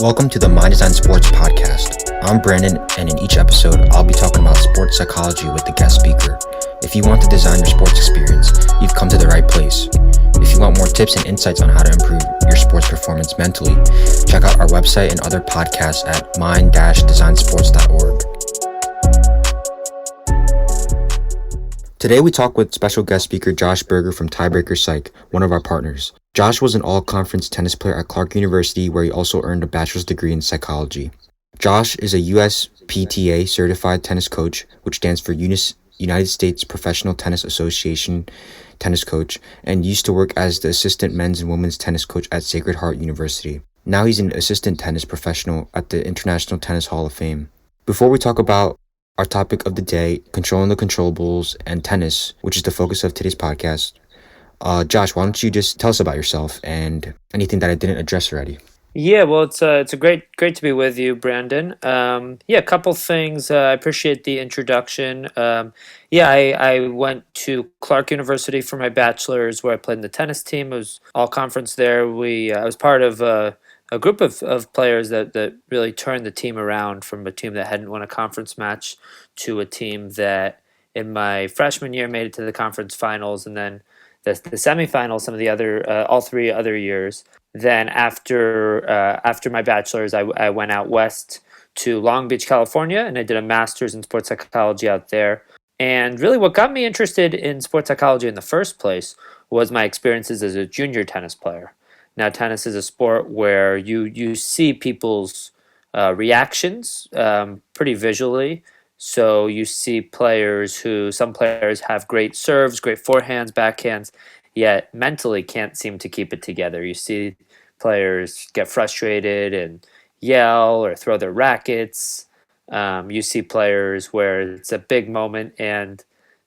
Welcome to the My Design Sports podcast. I'm Brandon, and in each episode, I'll be talking about sports psychology with the guest speaker. If you want to design your sports experience, you've come to the right place. If you want more tips and insights on how to improve your sports performance mentally, check out our website and other podcasts at mind-designsports.org. Today we talk with special guest speaker Josh Berger from Tiebreaker Psych, one of our partners. Josh was an all-conference tennis player at Clark University, where he also earned a bachelor's degree in psychology. Josh is a USPTA certified tennis coach, which stands for United States Professional Tennis Association tennis coach, and used to work as the assistant men's and women's tennis coach at Sacred Heart University. Now he's an assistant tennis professional at the International Tennis Hall of Fame. Before we talk about our topic of the day, Controlling the Controllables and tennis, which is the focus of today's podcast, Josh, why don't you just tell us about yourself and anything that I didn't address already? Yeah, well, it's a great to be with you, Brandon. A couple things. I appreciate the introduction. I went to Clark University for my bachelor's, where I played in the tennis team. It was all conference there. I was part of a group of players that really turned the team around from a team that hadn't won a conference match to a team that in my freshman year made it to the conference finals, and then the semifinals some of the other all 3 other years. Then after my bachelor's, I went out west to Long Beach, California, and I did a master's in sports psychology out there. And really what got me interested in sports psychology in the first place was my experiences as a junior tennis player. Now, tennis is a sport where you see people's reactions pretty visually. So you see some players have great serves, great forehands, backhands, yet mentally can't seem to keep it together. You see players get frustrated and yell or throw their rackets. You see players where it's a big moment and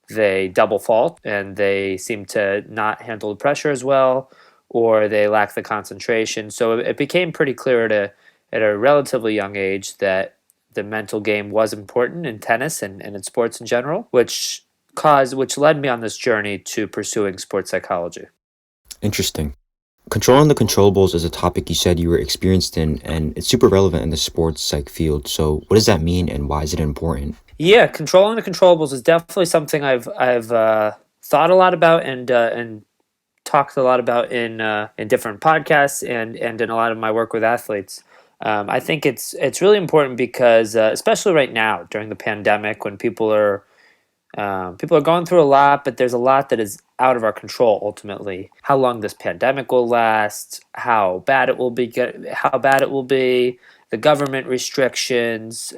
they double fault and they seem to not handle the pressure as well, or they lack the concentration. So it became pretty clear at a relatively young age that the mental game was important in tennis and in sports in general, which led me on this journey to pursuing sports psychology. Interesting. Controlling the Controllables is a topic you said you were experienced in, and it's super relevant in the sports psych field. So what does that mean, and why is it important? Yeah, controlling the controllables is definitely something I've thought a lot about and talked a lot about in different podcasts and in a lot of my work with athletes. I think it's really important because especially right now during the pandemic, when people are going through a lot, but there's a lot that is out of our control ultimately. How long this pandemic will last, how bad it will be, the government restrictions,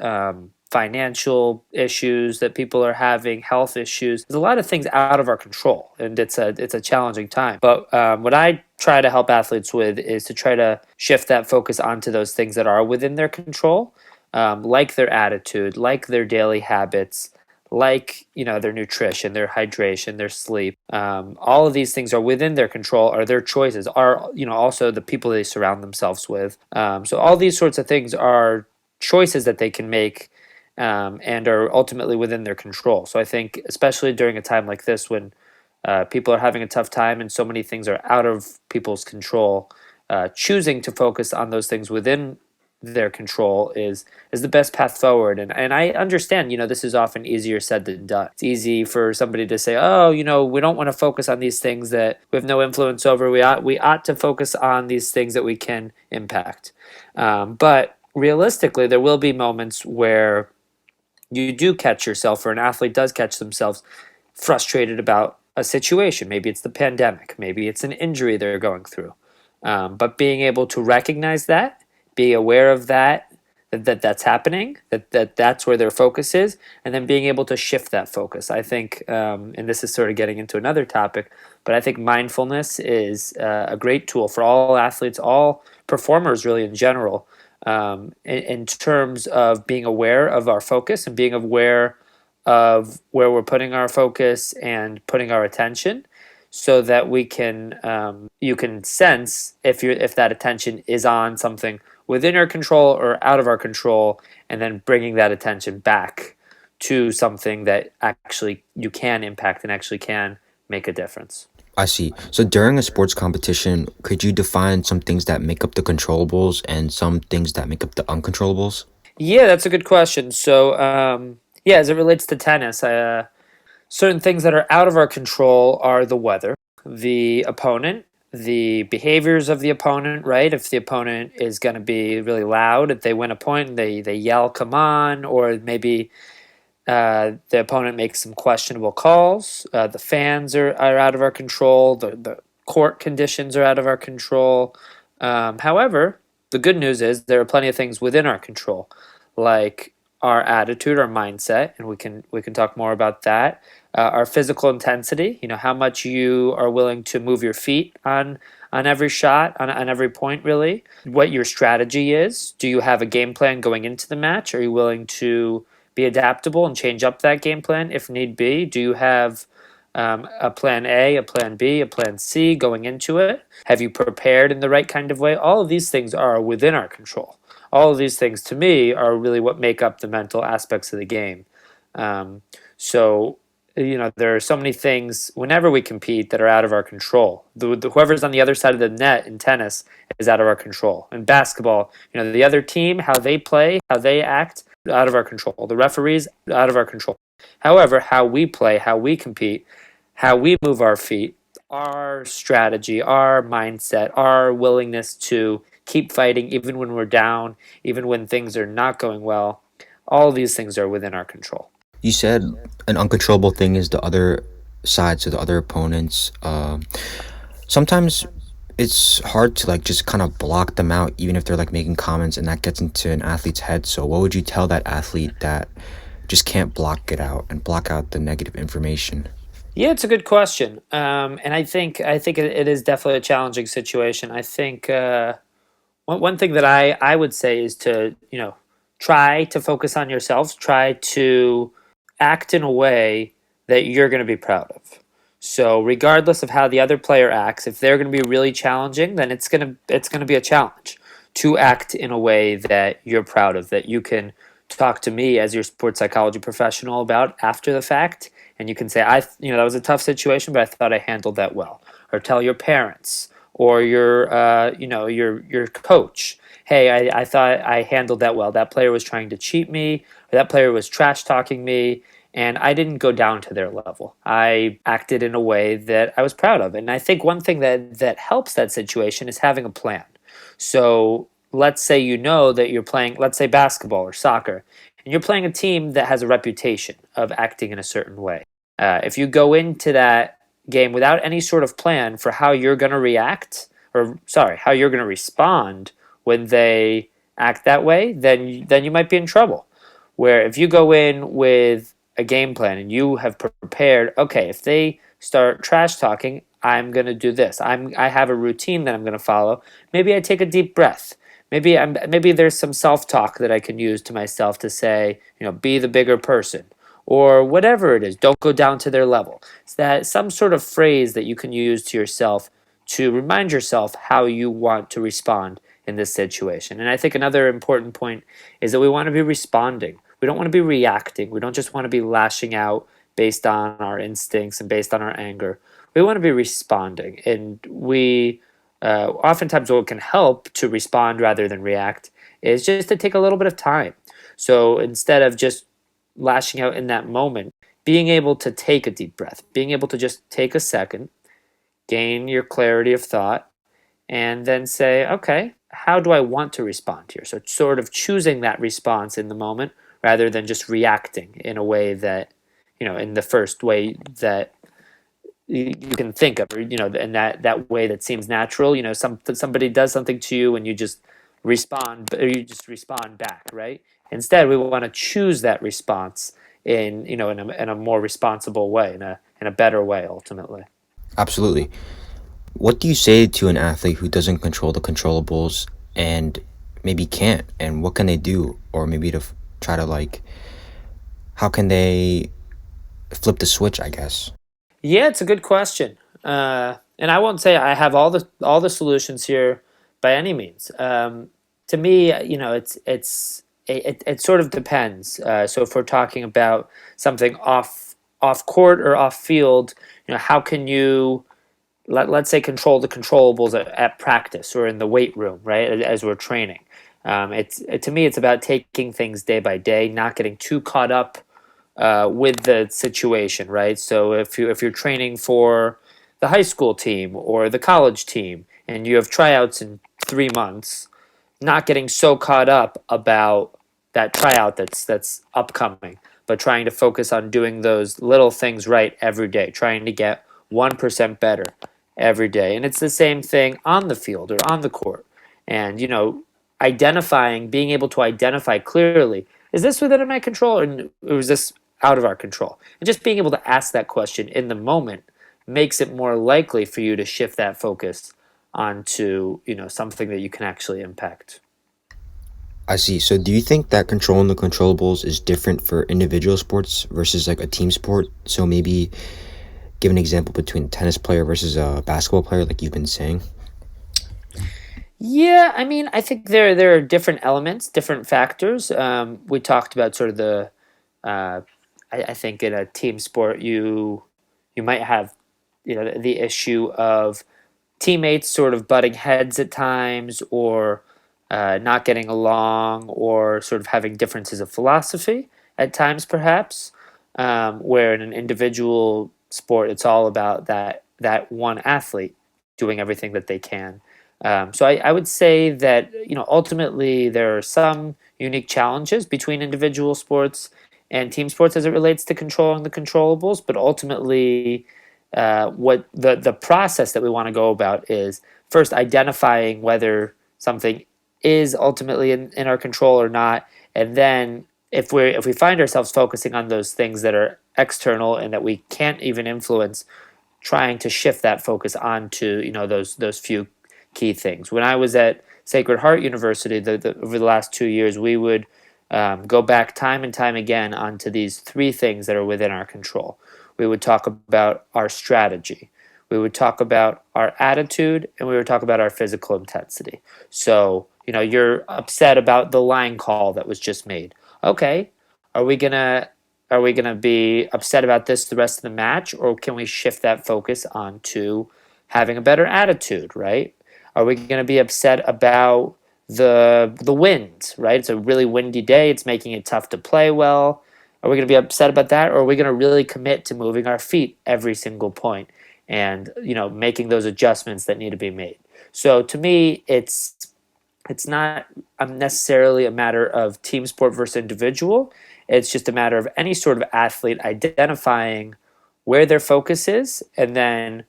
financial issues that people are having, health issues. There's a lot of things out of our control, and it's a challenging time. But what I try to help athletes with is to try to shift that focus onto those things that are within their control, like their attitude, like their daily habits, like their nutrition, their hydration, their sleep. All of these things are within their control, are their choices, are also the people they surround themselves with. So all these sorts of things are choices that they can make, and are ultimately within their control. So I think especially during a time like this when people are having a tough time and so many things are out of people's control, choosing to focus on those things within their control is the best path forward. And I understand, this is often easier said than done. It's easy for somebody to say, oh, we don't want to focus on these things that we have no influence over. We ought to focus on these things that we can impact. But realistically, there will be moments where you do catch yourself, or an athlete does catch themselves frustrated about a situation. Maybe it's the pandemic, maybe it's an injury they're going through. But being able to recognize that, be aware of that's happening, that's where their focus is, and then being able to shift that focus. I think, and this is sort of getting into another topic, but I think mindfulness is a great tool for all athletes, all performers really in general, in terms of being aware of our focus and being aware of where we're putting our focus and putting our attention, so that we can you can sense if that attention is on something within our control or out of our control, and then bringing that attention back to something that actually you can impact and actually can make a difference. I see. So during a sports competition, could you define some things that make up the controllables and some things that make up the uncontrollables? Yeah, that's a good question. So, yeah, as it relates to tennis, certain things that are out of our control are the weather, the opponent, the behaviors of the opponent, right? If the opponent is going to be really loud, if they win a point and they yell, come on, or maybe the opponent makes some questionable calls. The fans are out of our control. The court conditions are out of our control. However, the good news is there are plenty of things within our control, like our attitude, our mindset, and we can talk more about that. Our physical intensity, how much you are willing to move your feet on every shot, on every point, really. What your strategy is. Do you have a game plan going into the match? Are you willing to be adaptable and change up that game plan if need be? Do you have a plan A, a plan B, a plan C going into it? Have you prepared in the right kind of way? All of these things are within our control. All of these things, to me, are really what make up the mental aspects of the game. Um, so, there are so many things whenever we compete that are out of our control. Whoever's on the other side of the net in tennis is out of our control. In basketball, the other team, how they play, how they act, out of our control. The referees, out of our control. However, how we play, how we compete, how we move our feet, our strategy, our mindset, our willingness to keep fighting even when we're down, even when things are not going well, all these things are within our control. You said an uncontrollable thing is the other side, so the other opponents. Sometimes it's hard to like just kind of block them out, even if they're like making comments, and that gets into an athlete's head. So, what would you tell that athlete that just can't block it out and block out the negative information? Yeah, it's a good question, and I think it is definitely a challenging situation. I think one thing that I would say is to try to focus on yourself. Try to act in a way that you're going to be proud of. So regardless of how the other player acts, if they're going to be really challenging, then it's going to be a challenge to act in a way that you're proud of, that you can talk to me as your sports psychology professional about after the fact, and you can say, that was a tough situation, but I thought I handled that well. Or tell your parents or your coach, hey, I thought I handled that well. That player was trying to cheat me, or that player was trash talking me, and I didn't go down to their level. I acted in a way that I was proud of. And I think one thing that helps that situation is having a plan. So let's say that you're playing, let's say basketball or soccer, and you're playing a team that has a reputation of acting in a certain way. If you go into that game without any sort of plan for how you're going to react, or sorry, how you're going to respond when they act that way, then you might be in trouble. Where if you go in with a game plan and you have prepared, okay, if they start trash talking, I'm going to do this. I have a routine that I'm going to follow. Maybe I take a deep breath. Maybe there's some self-talk that I can use to myself to say, be the bigger person, or whatever it is. Don't go down to their level. It's that some sort of phrase that you can use to yourself to remind yourself how you want to respond in this situation. And I think another important point is that we want to be responding. We don't want to be reacting. We don't just want to be lashing out based on our instincts and based on our anger. We want to be responding. And we oftentimes what can help to respond rather than react is just to take a little bit of time. So instead of just lashing out in that moment, being able to take a deep breath, being able to just take a second, gain your clarity of thought, and then say, okay, how do I want to respond here? So sort of choosing that response in the moment rather than just reacting in a way that, in the first way that you can think of, or, in that way that seems natural. Somebody does something to you and you just respond, or you just respond back, right? Instead, we want to choose that response in a more responsible way, in a better way, ultimately. Absolutely. What do you say to an athlete who doesn't control the controllables and maybe can't? And what can they do? Or maybe to try to like, how can they flip the switch, I guess? Yeah, it's a good question, and I won't say I have all the solutions here by any means. To me, it sort of depends. So if we're talking about something off court or off field, how can you let's say control the controllables at practice or in the weight room, right? As we're training. To me, it's about taking things day by day, not getting too caught up with the situation, right? So if you're training for the high school team or the college team and you have tryouts in 3 months, not getting so caught up about that tryout that's upcoming, but trying to focus on doing those little things right every day, trying to get 1% better every day. And it's the same thing on the field or on the court. And identifying, being able to identify clearly, is this within my control or is this out of our control? And just being able to ask that question in the moment makes it more likely for you to shift that focus onto something that you can actually impact. I see. So do you think that controlling the controllables is different for individual sports versus like a team sport? So maybe give an example between a tennis player versus a basketball player, like you've been saying. Yeah, I mean, I think there are different elements, different factors. We talked about sort of uh, I think in a team sport, you might have the issue of teammates sort of butting heads at times, or not getting along, or sort of having differences of philosophy at times, perhaps. Where in an individual sport, it's all about that one athlete doing everything that they can. So I would say that ultimately there are some unique challenges between individual sports and team sports as it relates to controlling the controllables, but ultimately what the process that we want to go about is first identifying whether something is ultimately in our control or not, and then if we find ourselves focusing on those things that are external and that we can't even influence, trying to shift that focus onto those few key things. When I was at Sacred Heart University, over the last 2 years, we would go back time and time again onto these three things that are within our control. We would talk about our strategy, we would talk about our attitude, and we would talk about our physical intensity. So, you're upset about the line call that was just made. Okay, are we gonna be upset about this the rest of the match, or can we shift that focus onto having a better attitude, right? Are we going to be upset about the wind, right? It's a really windy day. It's making it tough to play well. Are we going to be upset about that, or are we going to really commit to moving our feet every single point and making those adjustments that need to be made? So to me, it's not necessarily a matter of team sport versus individual. It's just a matter of any sort of athlete identifying where their focus is, and then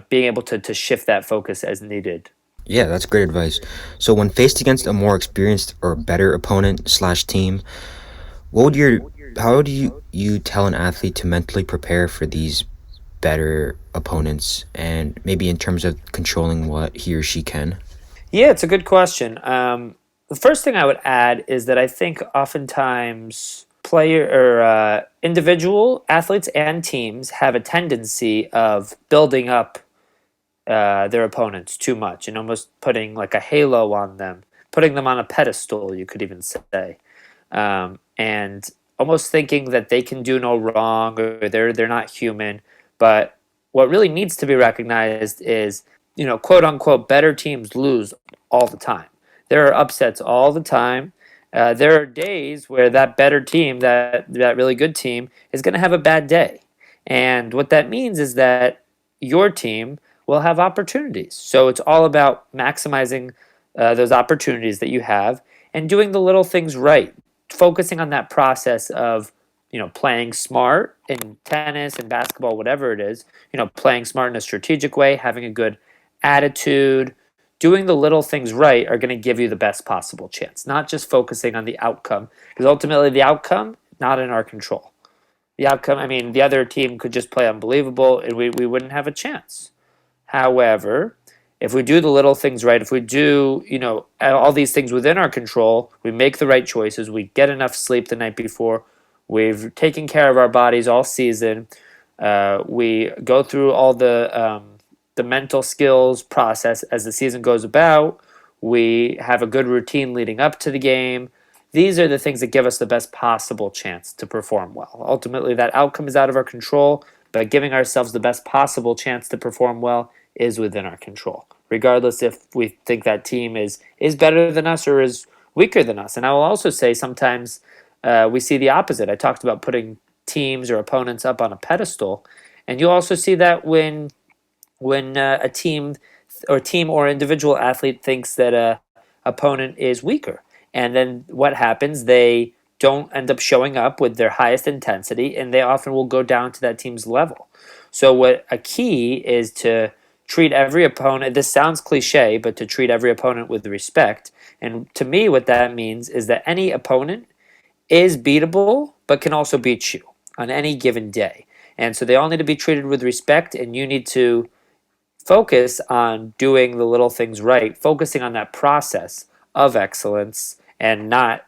being able to shift that focus as needed. Yeah, that's great advice. So when faced against a more experienced or better opponent slash team, what would your how do you tell an athlete to mentally prepare for these better opponents and maybe in terms of controlling what he or she can? Yeah, it's a good question. The first thing I would add is that I think oftentimes player or individual athletes and teams have a tendency of building up their opponents too much and almost putting like a halo on them, putting them on a pedestal, you could even say, and almost thinking that they can do no wrong or they're not human. But what really needs to be recognized is, quote unquote, better teams lose all the time. There are upsets all the time. There are days where that better team, that really good team, is going to have a bad day. And what that means is that your team will have opportunities. So it's all about maximizing those opportunities that you have and doing the little things right, focusing on that process of playing smart in tennis and basketball, whatever it is, playing smart in a strategic way, having a good attitude, doing the little things right are going to give you the best possible chance, not just focusing on the outcome, because ultimately the outcome not in our control. The outcome, I mean, the other team could just play unbelievable and we wouldn't have a chance. However, if we do the little things right, if we do, all these things within our control, we make the right choices, we get enough sleep the night before, we've taken care of our bodies all season, we go through all the mental skills process as the season goes about, we have a good routine leading up to the game. These are the things that give us the best possible chance to perform well. Ultimately, that outcome is out of our control, but giving ourselves the best possible chance to perform well is within our control, regardless if we think that team is better than us or is weaker than us. And I will also say sometimes we see the opposite. I talked about putting teams or opponents up on a pedestal, and you also see that when a team or individual athlete thinks that a opponent is weaker, and then what happens? They don't end up showing up with their highest intensity, and they often will go down to that team's level. So, what a key is to treat every opponent. This sounds cliche, but to treat every opponent with respect. And to me, what that means is that any opponent is beatable, but can also beat you on any given day. And so they all need to be treated with respect, and you need to focus on doing the little things right, focusing on that process of excellence and not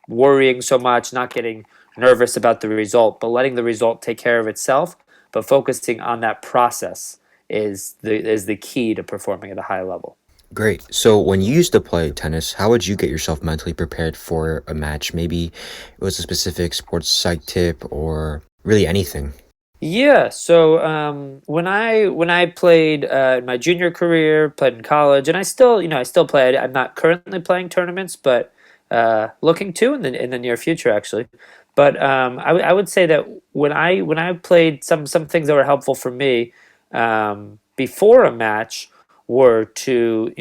worrying so much, not getting nervous about the result, but letting the result take care of itself, but focusing on that process is the key to performing at a high level. Great. So when you used to play tennis, how would you get yourself mentally prepared for a match? Maybe it was a specific sports psych tip or really anything. Yeah, so when I played in my junior career, played in college, and I still play. I'm not currently playing tournaments, but looking to in the near future actually. But I would say that when I played, some things that were helpful for me before a match were to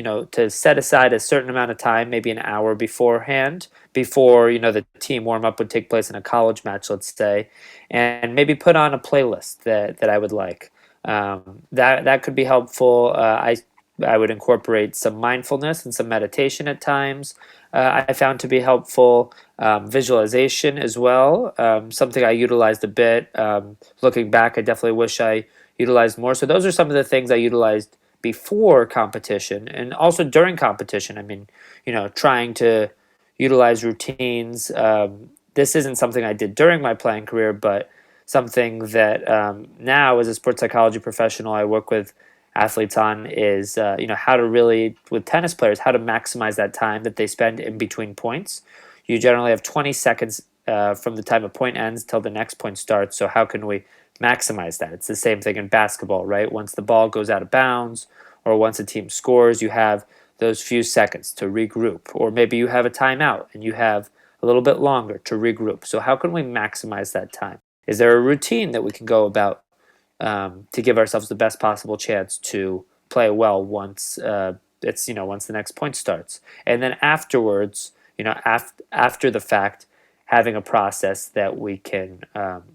set aside a certain amount of time, maybe an hour beforehand, before the team warm up would take place in a college match, let's say, and maybe put on a playlist that I would like. That could be helpful. I would incorporate some mindfulness and some meditation at times. I found to be helpful. Visualization as well, something I utilized a bit. Looking back, I definitely wish I utilized more. So those are some of the things I utilized before competition and also during competition. I mean, trying to utilize routines. This isn't something I did during my playing career, but something that now as a sports psychology professional I work with athletes on is how to really, with tennis players, how to maximize that time that they spend in between points. You generally have 20 seconds from the time a point ends till the next point starts. So how can we maximize that? It's the same thing in basketball, right? Once the ball goes out of bounds or once a team scores, you have those few seconds to regroup. Or maybe you have a timeout and you have a little bit longer to regroup. So how can we maximize that time? Is there a routine that we can go about to give ourselves the best possible chance to play well once once the next point starts, and then afterwards, after the fact, having a process that we can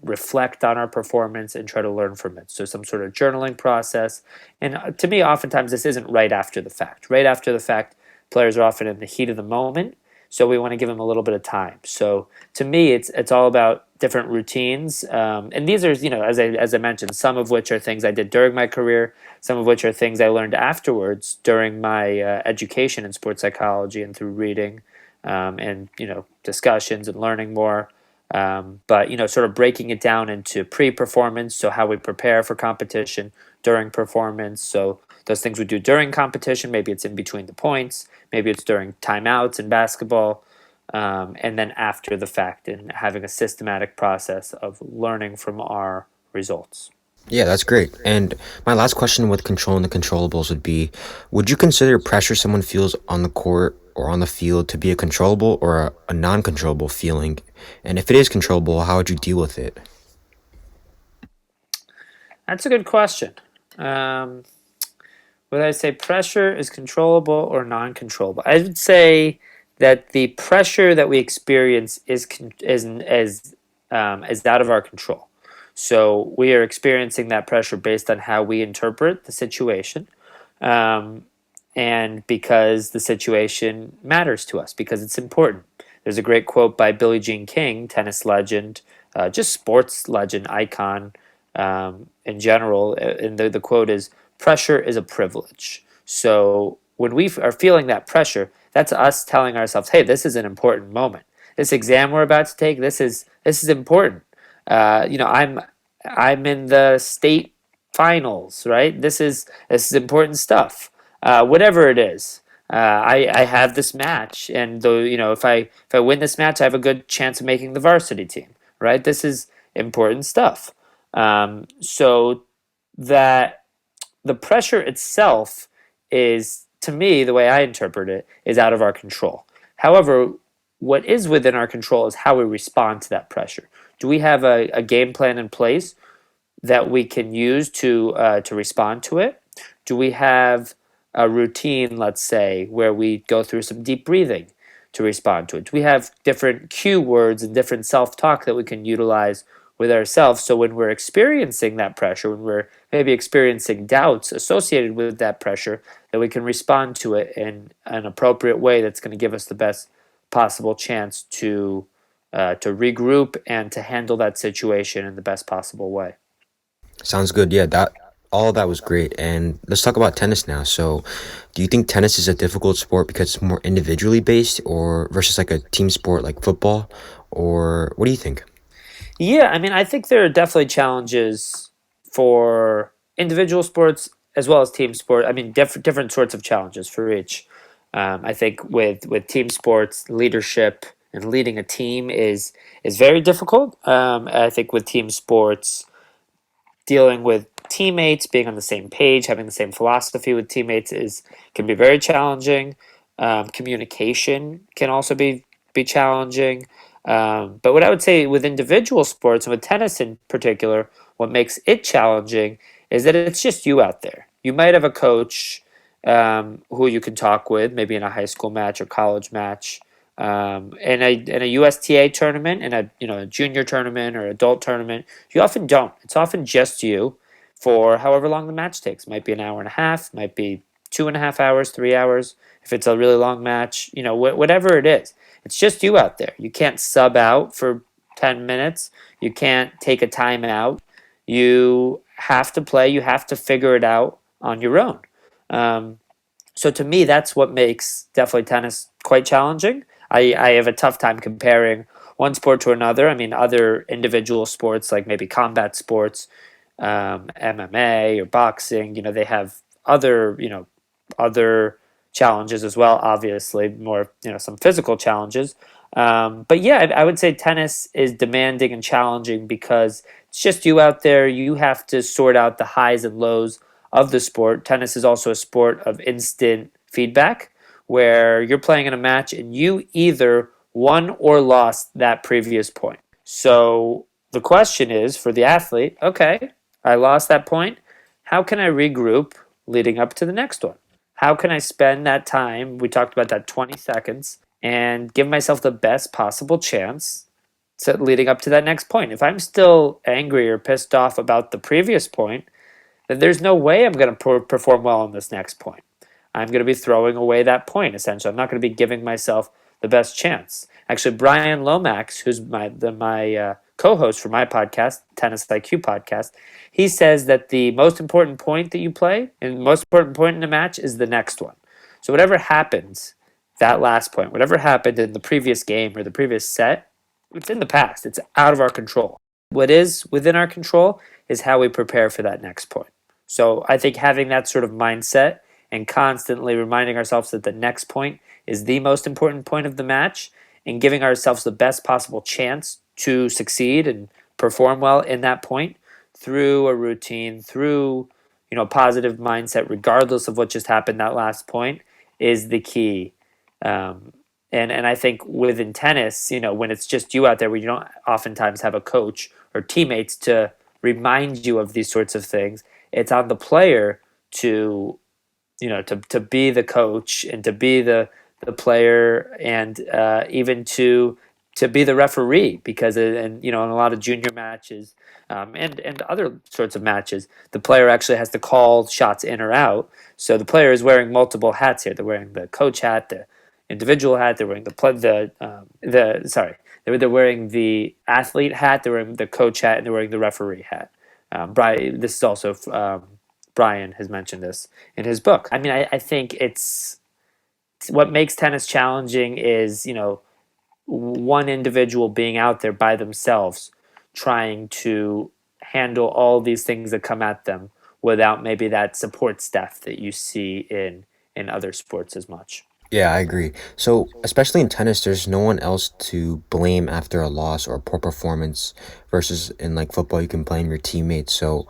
reflect on our performance and try to learn from it. So some sort of journaling process. And to me, oftentimes this isn't right after the fact. Right after the fact, players are often in the heat of the moment, so we want to give them a little bit of time. So to me, it's all about different routines, and these are, as I mentioned, some of which are things I did during my career, some of which are things I learned afterwards during my education in sports psychology and through reading, and discussions and learning more. But sort of breaking it down into pre-performance, so how we prepare for competition, during performance, so those things we do during competition, maybe it's in between the points, maybe it's during timeouts in basketball, and then after the fact, and having a systematic process of learning from our results. Yeah, that's great. And my last question with controlling the controllables would be, would you consider pressure someone feels on the court or on the field to be a controllable or a non-controllable feeling? And if it is controllable, how would you deal with it? That's a good question. Um, would I say pressure is controllable or non-controllable? I would say that the pressure that we experience is out of our control. So we are experiencing that pressure based on how we interpret the situation, um, and because the situation matters to us, because it's important. There's a great quote by Billie Jean King, tennis legend, just sports legend, icon in general. And the quote is, pressure is a privilege. So when we are feeling that pressure, that's us telling ourselves, hey, this is an important moment. This exam we're about to take, this is important. I'm in the state finals, right? This is important stuff. Whatever it is, I have this match, and though if I win this match, I have a good chance of making the varsity team, right? This is important stuff. So that the pressure itself is, to me, the way I interpret it, is out of our control. However, what is within our control is how we respond to that pressure. Do we have a game plan in place that we can use to respond to it? Do we have a routine, let's say, where we go through some deep breathing to respond to it? Do we have different cue words and different self-talk that we can utilize with ourselves, so when we're experiencing that pressure, when we're maybe experiencing doubts associated with that pressure, that we can respond to it in an appropriate way that's going to give us the best possible chance to regroup and to handle that situation in the best possible way. Sounds good. Yeah, that all of that was great. And let's talk about tennis now. So, do you think tennis is a difficult sport because it's more individually based or versus like a team sport like football? Or what do you think? Yeah, I mean, I think there are definitely challenges for individual sports as well as team sport. I mean, different sorts of challenges for each. I think with team sports, leadership and leading a team is very difficult. I think with team sports, dealing with teammates, being on the same page, having the same philosophy with teammates is can be very challenging. Communication can also be challenging. But what I would say with individual sports and with tennis in particular, what makes it challenging is that it's just you out there. You might have a coach who you can talk with, maybe in a high school match or college match, in a USTA tournament, in a junior tournament or adult tournament. You often don't. It's often just you for however long the match takes. Might be an hour and a half, might be 2.5 hours, 3 hours. If it's a really long match, whatever it is, it's just you out there. You can't sub out for 10 minutes. You can't take a timeout. You have to play. You have to figure it out on your own. So to me, that's what makes definitely tennis quite challenging. I have a tough time comparing one sport to another. I mean, other individual sports like maybe combat sports, MMA or boxing, they have other challenges as well. Obviously, more some physical challenges. But yeah, I would say tennis is demanding and challenging because it's just you out there. You have to sort out the highs and lows of the sport. Tennis is also a sport of instant feedback where you're playing in a match and you either won or lost that previous point. So the question is for the athlete, okay, I lost that point. How can I regroup leading up to the next one? How can I spend that time? We talked about that 20 seconds and give myself the best possible chance to leading up to that next point. If I'm still angry or pissed off about the previous point, then there's no way I'm going to perform well on this next point. I'm going to be throwing away that point, essentially. I'm not going to be giving myself the best chance. Actually, Brian Lomax, who's my co-host for my podcast, Tennis IQ podcast, he says that the most important point that you play and the most important point in a match is the next one. So whatever happens, that last point, whatever happened in the previous game or the previous set, it's in the past. It's out of our control. What is within our control is how we prepare for that next point. So I think having that sort of mindset and constantly reminding ourselves that the next point is the most important point of the match and giving ourselves the best possible chance to succeed and perform well in that point through a routine, through positive mindset, regardless of what just happened that last point, is the key. Um, and I think within tennis, when it's just you out there, where you don't oftentimes have a coach or teammates to remind you of these sorts of things, it's on the player to to be the coach and to be the player and even to be the referee because in a lot of junior matches and other sorts of matches the player actually has to call shots in or out, so the player is wearing multiple hats here. They're wearing the coach hat, the individual hat, they're wearing the sorry, they're wearing the athlete hat, they're wearing the coach hat, and they're wearing the referee hat. Brian, this is also Brian has mentioned this in his book. I mean, I think it's what makes tennis challenging is, one individual being out there by themselves trying to handle all these things that come at them without maybe that support staff that you see in other sports as much. Yeah, I agree. So, especially in tennis, there's no one else to blame after a loss or a poor performance versus in like football, you can blame your teammates. So,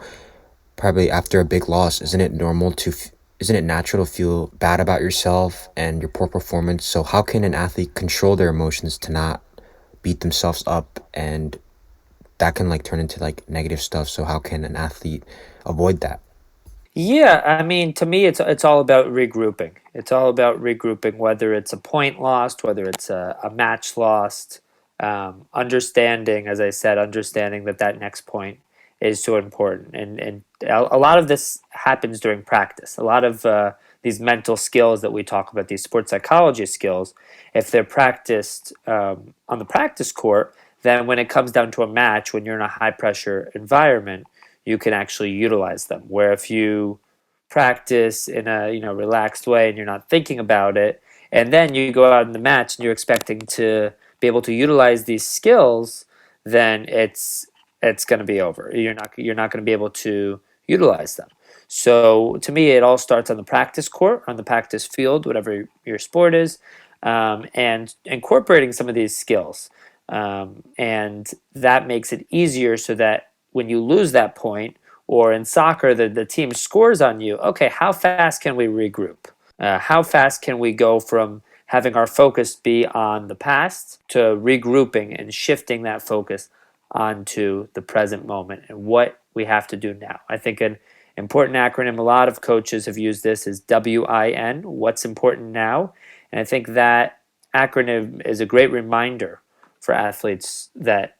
probably after a big loss, isn't it natural to feel bad about yourself and your poor performance? So, how can an athlete control their emotions to not beat themselves up, and that can like turn into like negative stuff. So, how can an athlete avoid that? Yeah, I mean, to me, it's all about regrouping. It's all about regrouping, whether it's a point lost, whether it's a match lost. Understanding, as I said, understanding that that next point is so important, and a lot of this happens during practice. A lot of these mental skills that we talk about, these sports psychology skills, if they're practiced on the practice court, then when it comes down to a match, when you're in a high pressure environment, you can actually utilize them. Where if you practice in a relaxed way and you're not thinking about it, and then you go out in the match and you're expecting to be able to utilize these skills, then it's going to be over. You're not going to be able to utilize them. So to me, it all starts on the practice court, on the practice field, whatever your sport is, and incorporating some of these skills. And that makes it easier so that when you lose that point, or in soccer, the team scores on you, okay, how fast can we regroup? How fast can we go from having our focus be on the past to regrouping and shifting that focus onto the present moment and what we have to do now? I think an important acronym, a lot of coaches have used this, is WIN, what's important now. And I think that acronym is a great reminder for athletes that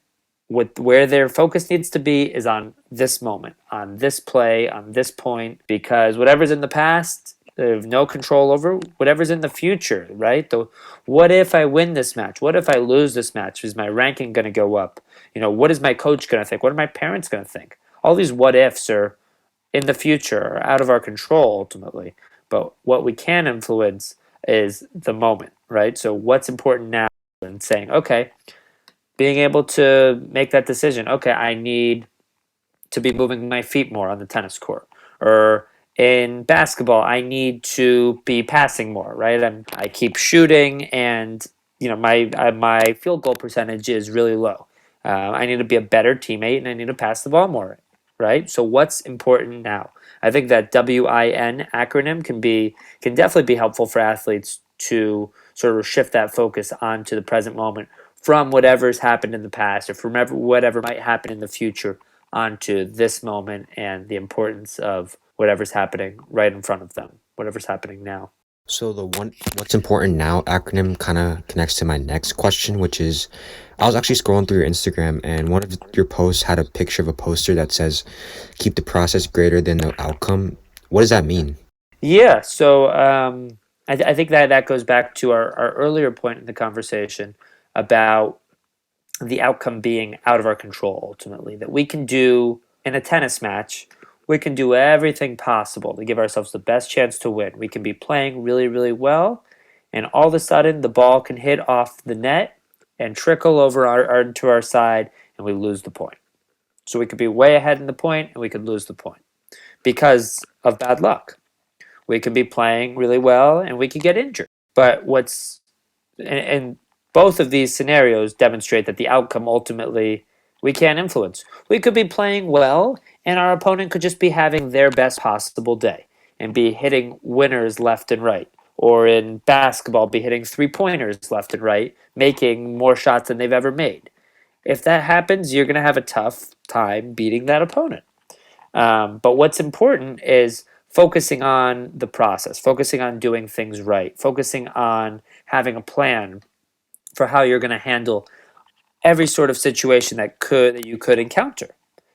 where their focus needs to be is on this moment, on this play, on this point, because whatever's in the past, they have no control over. Whatever's in the future, right? The what if I win this match? What if I lose this match? Is my ranking going to go up? What is my coach going to think? What are my parents going to think? All these what ifs are in the future, are out of our control ultimately. But what we can influence is the moment, right? So what's important now, and saying, okay, being able to make that decision. Okay, I need to be moving my feet more on the tennis court, or in basketball, I need to be passing more. Right, I keep shooting, and my field goal percentage is really low. I need to be a better teammate, and I need to pass the ball more. Right. So what's important now? I think that WIN acronym can definitely be helpful for athletes to sort of shift that focus onto the present moment from whatever's happened in the past or from whatever might happen in the future onto this moment and the importance of whatever's happening right in front of them, whatever's happening now. So the one what's important now acronym kind of connects to my next question, which is I was actually scrolling through your Instagram and one of your posts had a picture of a poster that says keep the process greater than the outcome. What does that mean? Yeah, so I think that goes back to our earlier point in the conversation about the outcome being out of our control ultimately. That we can do in a tennis match, we can do everything possible to give ourselves the best chance to win. We can be playing really, really well, and all of a sudden the ball can hit off the net and trickle over into our side, and we lose the point. So we could be way ahead in the point, and we could lose the point because of bad luck. We could be playing really well, and we could get injured. But and both of these scenarios demonstrate that the outcome ultimately we can't influence. We could be playing well, and our opponent could just be having their best possible day and be hitting winners left and right. Or in basketball, be hitting 3 pointers left and right, making more shots than they've ever made. If that happens, you're going to have a tough time beating that opponent. But what's important is focusing on the process, focusing on doing things right, focusing on having a plan for how you're going to handle every sort of situation that you could encounter,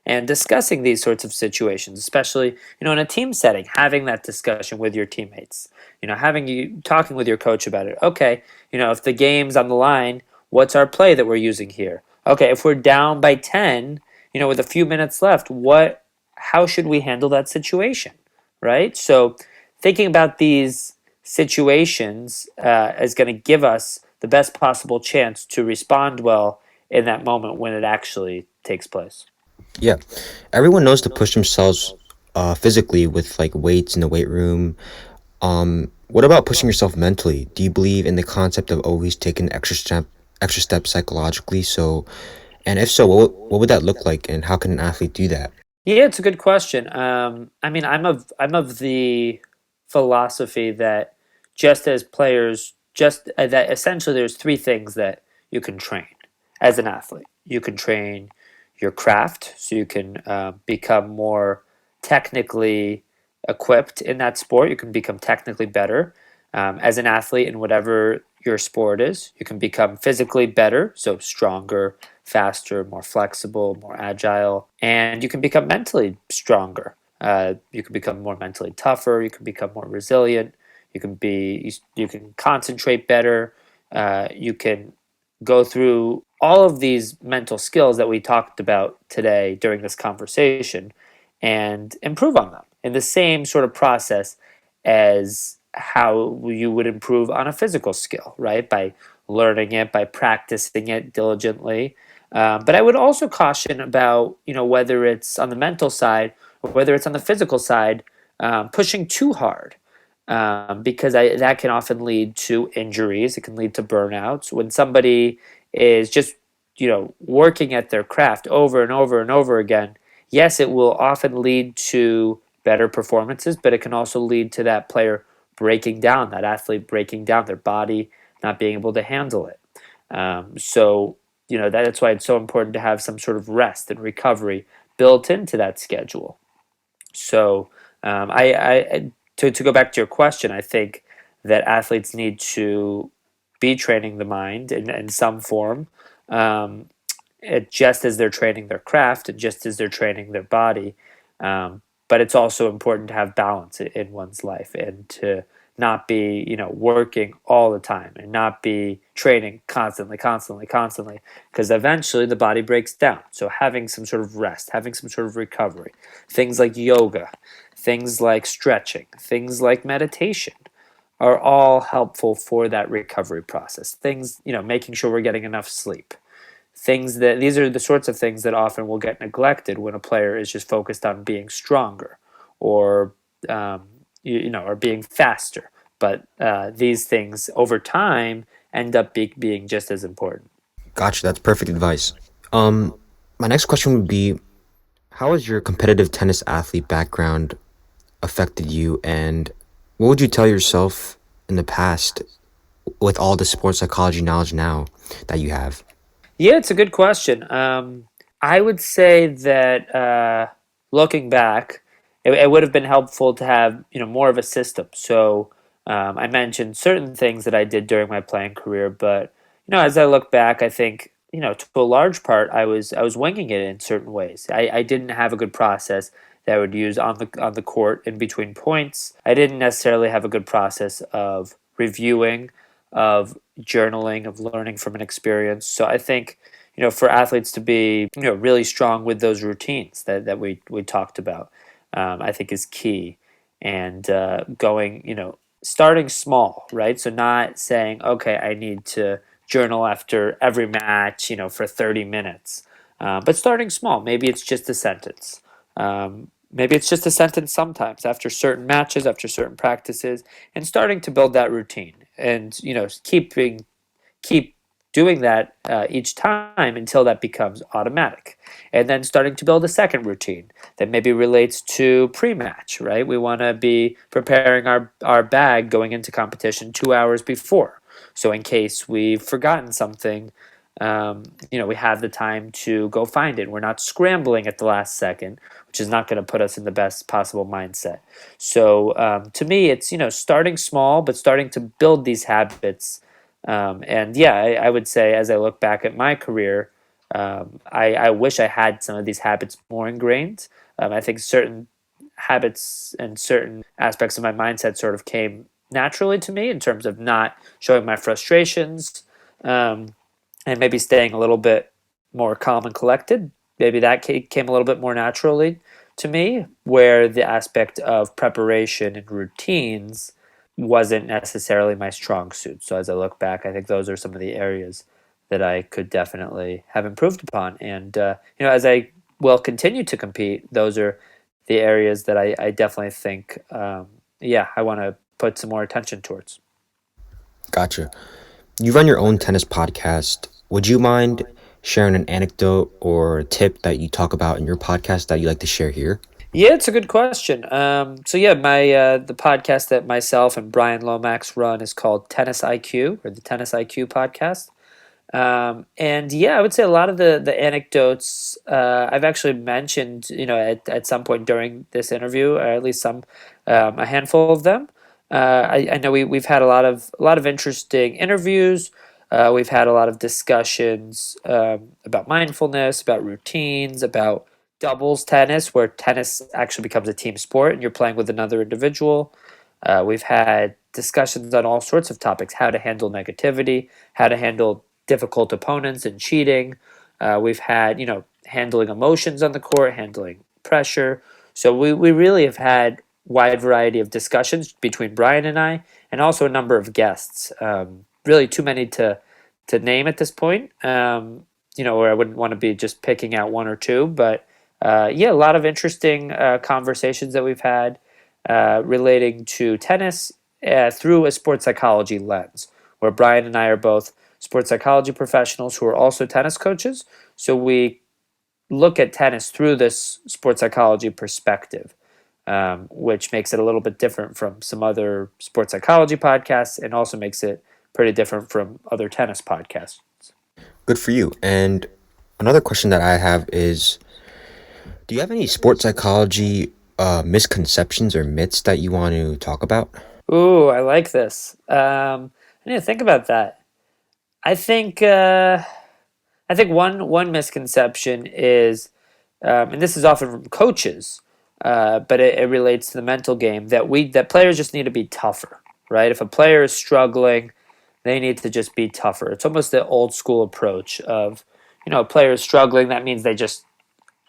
and discussing these sorts of situations, especially in a team setting, having that discussion with your teammates, having you talking with your coach about it. Okay, if the game's on the line, what's our play that we're using here? Okay, if we're down by 10, with a few minutes left, what how should we handle that situation? Right? So thinking about these situations is going to give us the best possible chance to respond well in that moment when it actually takes place. Yeah. Everyone knows to push themselves physically with like weights in the weight room. What about pushing yourself mentally? Do you believe in the concept of always taking an extra step psychologically? So, and if so, what would that look like, and how can an athlete do that? Yeah, it's a good question. I mean, I'm of the philosophy that just as players, just that essentially there's three things that you can train as an athlete. You can train your craft, so you can become more technically equipped in that sport. You can become technically better as an athlete in whatever your sport is. You can become physically better, so stronger, faster, more flexible, more agile, and you can become mentally stronger. You can become more mentally tougher. You can become more resilient. You can concentrate better. You can go through all of these mental skills that we talked about today during this conversation and improve on them in the same sort of process as how you would improve on a physical skill, right? By learning it, by practicing it diligently. But I would also caution about, whether it's on the mental side or whether it's on the physical side, pushing too hard. Because that can often lead to injuries. It can lead to burnouts. When somebody is just, working at their craft over and over and over again, yes, it will often lead to better performances, but it can also lead to that player breaking down, that athlete breaking down, their body not being able to handle it. So, that's why it's so important to have some sort of rest and recovery built into that schedule. So, to go back to your question, I think that athletes need to be training the mind in some form, um, just as they're training their craft and just as they're training their body. But it's also important to have balance in one's life and to not be, working all the time and not be training constantly, constantly, constantly, because eventually the body breaks down. So having some sort of rest, having some sort of recovery, things like yoga, things like stretching, things like meditation are all helpful for that recovery process. Things, making sure we're getting enough sleep, these are the sorts of things that often will get neglected when a player is just focused on being stronger or um, or being faster. But these things over time end up being just as important. Gotcha. That's perfect advice. Um, my next question would be, how has your competitive tennis athlete background affected you, and what would you tell yourself in the past with all the sports psychology knowledge now that you have? Yeah, it's a good question. I would say that looking back, it would have been helpful to have more of a system. So I mentioned certain things that I did during my playing career, but as I look back, I think to a large part I was winging it in certain ways. I didn't have a good process that I would use on the court in between points. I didn't necessarily have a good process of reviewing, of journaling, of learning from an experience. So I think, for athletes to be, really strong with those routines that we talked about, I think is key. And starting small, right? So not saying, okay, I need to journal after every match, for 30 minutes, but starting small. Maybe it's just a sentence. Maybe it's just a sentence sometimes after certain matches, after certain practices, and starting to build that routine and keep doing that each time until that becomes automatic, and then starting to build a second routine that maybe relates to pre-match, right? We want to be preparing our bag going into competition 2 hours before, so in case we've forgotten something, we have the time to go find it. We're not scrambling at the last second, which is not going to put us in the best possible mindset. So to me, it's starting small, but starting to build these habits. And yeah, I would say as I look back at my career, I wish I had some of these habits more ingrained. I think certain habits and certain aspects of my mindset sort of came naturally to me in terms of not showing my frustrations, um, and maybe staying a little bit more calm and collected. Maybe that came a little bit more naturally to me, where the aspect of preparation and routines wasn't necessarily my strong suit. So as I look back, I think those are some of the areas that I could definitely have improved upon. And as I will continue to compete, those are the areas that I definitely think, yeah, I want to put some more attention towards. Gotcha. You run your own tennis podcast. Would you mind sharing an anecdote or a tip that you talk about in your podcast that you like to share here? Yeah, it's a good question. So yeah, my the podcast that myself and Brian Lomax run is called Tennis IQ, or the Tennis IQ podcast. And yeah, I would say a lot of the anecdotes I've actually mentioned, at some point during this interview, or at least a handful of them. I know we've had a lot of interesting interviews. We've had a lot of discussions about mindfulness, about routines, about doubles tennis, where tennis actually becomes a team sport and you're playing with another individual. We've had discussions on all sorts of topics: how to handle negativity, how to handle difficult opponents and cheating. We've had, handling emotions on the court, handling pressure. So we really have had wide variety of discussions between Brian and also a number of guests. Really too many to name at this point. Where I wouldn't want to be just picking out one or two, but yeah, a lot of interesting conversations that we've had relating to tennis through a sports psychology lens, where Brian and I are both sports psychology professionals who are also tennis coaches. So we look at tennis through this sports psychology perspective, which makes it a little bit different from some other sports psychology podcasts and also makes it pretty different from other tennis podcasts. Good for you. And another question that I have is, do you have any sports psychology misconceptions or myths that you want to talk about? Ooh, I like this. I need to think about that. I think one misconception is, and this is often from coaches, but it relates to the mental game that players just need to be tougher, right? If a player is struggling, they need to just be tougher. It's almost the old school approach of, a player is struggling. That means they just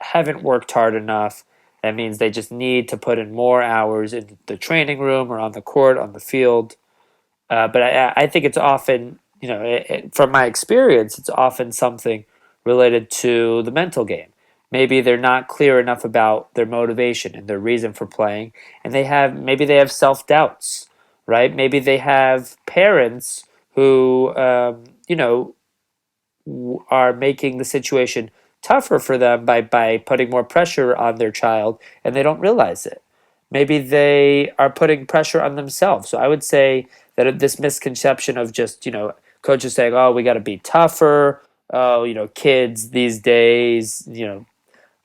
haven't worked hard enough. That means they just need to put in more hours in the training room or on the court, on the field. But I think it's often, from my experience, it's often something related to the mental game. Maybe they're not clear enough about their motivation and their reason for playing, and maybe they have self doubts, right? Maybe they have parents who, are making the situation tougher for them by putting more pressure on their child, and they don't realize it. Maybe they are putting pressure on themselves. So I would say that this misconception of just, coaches saying, oh, we got to be tougher. Oh, kids these days,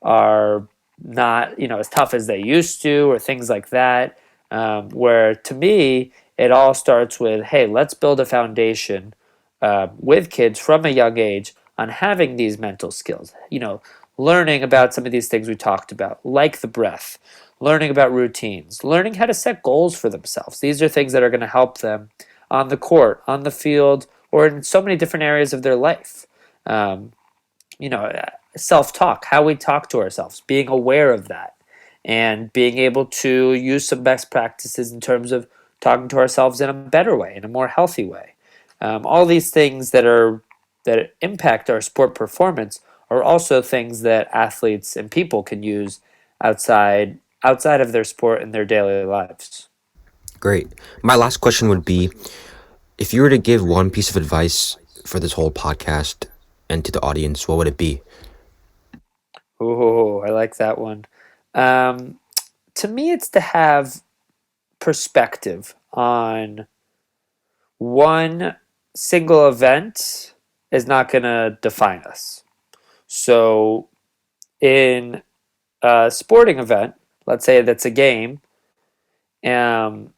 are not, as tough as they used to, or things like that. Where to me, it all starts with, hey, let's build a foundation with kids from a young age on having these mental skills, learning about some of these things we talked about, like the breath, learning about routines, learning how to set goals for themselves. These are things that are going to help them on the court, on the field, or in so many different areas of their life. Um, Self-talk, how we talk to ourselves, being aware of that, and being able to use some best practices in terms of talking to ourselves in a better way, in a more healthy way. All these things that impact our sport performance are also things that athletes and people can use outside of their sport in their daily lives. Great. My last question would be, if you were to give one piece of advice for this whole podcast and to the audience, what would it be? Ooh, I like that one. Um, to me, it's to have perspective on one single event is not going to define us. So, in a sporting event, let's say that's a game, um,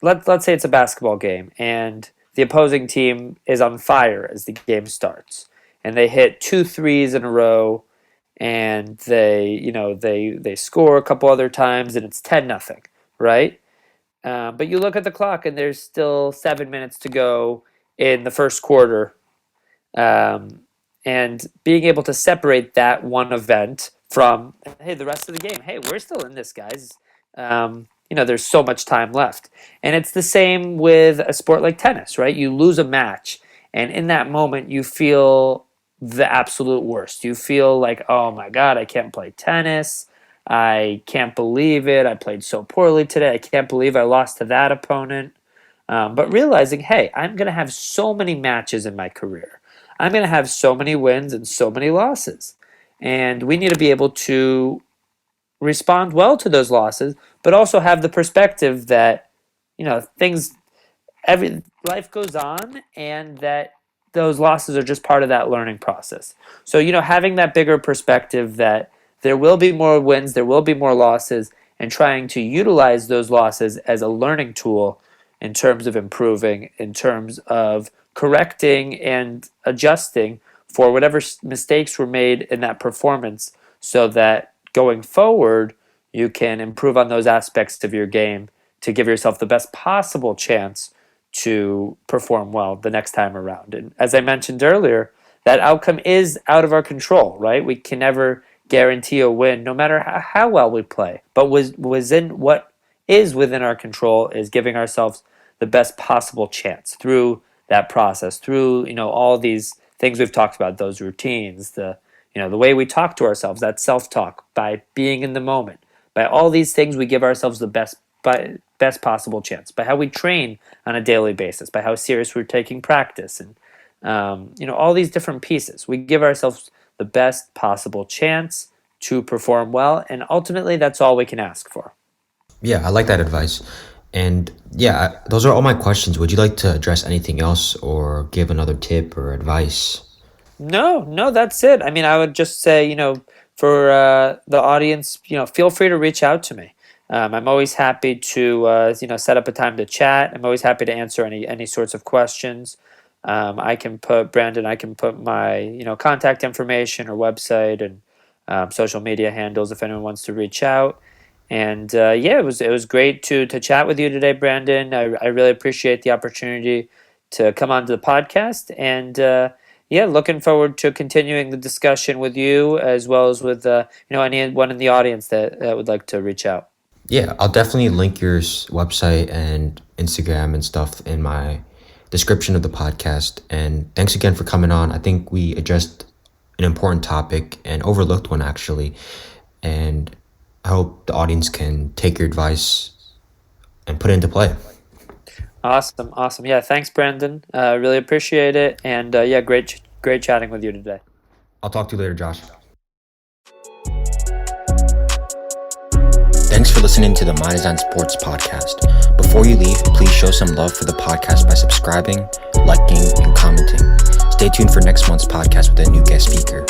let's say it's a basketball game, and the opposing team is on fire as the game starts, and they hit two threes in a row, and they score a couple other times, and it's 10-0, right? But you look at the clock, and there's still 7 minutes to go in the first quarter, um, and being able to separate that one event from, hey, the rest of the game. Hey, we're still in this, guys. There's so much time left, and it's the same with a sport like tennis, right? You lose a match, and in that moment, you feel the absolute worst. You feel like, oh my god, I can't play tennis. I can't believe it. I played so poorly today. I can't believe I lost to that opponent. But realizing, hey, I'm going to have so many matches in my career. I'm going to have so many wins and so many losses. And we need to be able to respond well to those losses, but also have the perspective that, things, every life goes on, and that those losses are just part of that learning process. So, having that bigger perspective that there will be more wins, there will be more losses, and trying to utilize those losses as a learning tool in terms of improving, in terms of correcting and adjusting for whatever mistakes were made in that performance, so that going forward you can improve on those aspects of your game to give yourself the best possible chance to perform well the next time around. And as I mentioned earlier, that outcome is out of our control, right? We can never guarantee a win, no matter how well we play. But what is within our control is giving ourselves the best possible chance through that process, through all these things we've talked about, those routines, the way we talk to ourselves, that self-talk, by being in the moment, by all these things, we give ourselves the best possible chance, by how we train on a daily basis, by how serious we're taking practice, and all these different pieces. We give ourselves the best possible chance to perform well, and ultimately, that's all we can ask for. Yeah, I like that advice. And yeah, those are all my questions. Would you like to address anything else or give another tip or advice? No, no, that's it. I mean, I would just say, for the audience, feel free to reach out to me. I'm always happy to, set up a time to chat. I'm always happy to answer any sorts of questions. Brandon, I can put my, contact information or website and social media handles if anyone wants to reach out. And yeah, it was great to chat with you today, Brandon. I really appreciate the opportunity to come onto the podcast, and yeah, looking forward to continuing the discussion with you, as well as with anyone in the audience that would like to reach out. Yeah, I'll definitely link your website and Instagram and stuff in my description of the podcast. And thanks again for coming on. I think we addressed an important topic and overlooked one, actually. And I hope the audience can take your advice and put it into play. Awesome, awesome. Yeah, thanks, Brandon. Really appreciate it, and yeah, great chatting with you today. I'll talk to you later, Josh. Thanks for listening to the My Design Sports podcast. Before you leave, please show some love for the podcast by subscribing, liking, and commenting. Stay tuned for next month's podcast with a new guest speaker.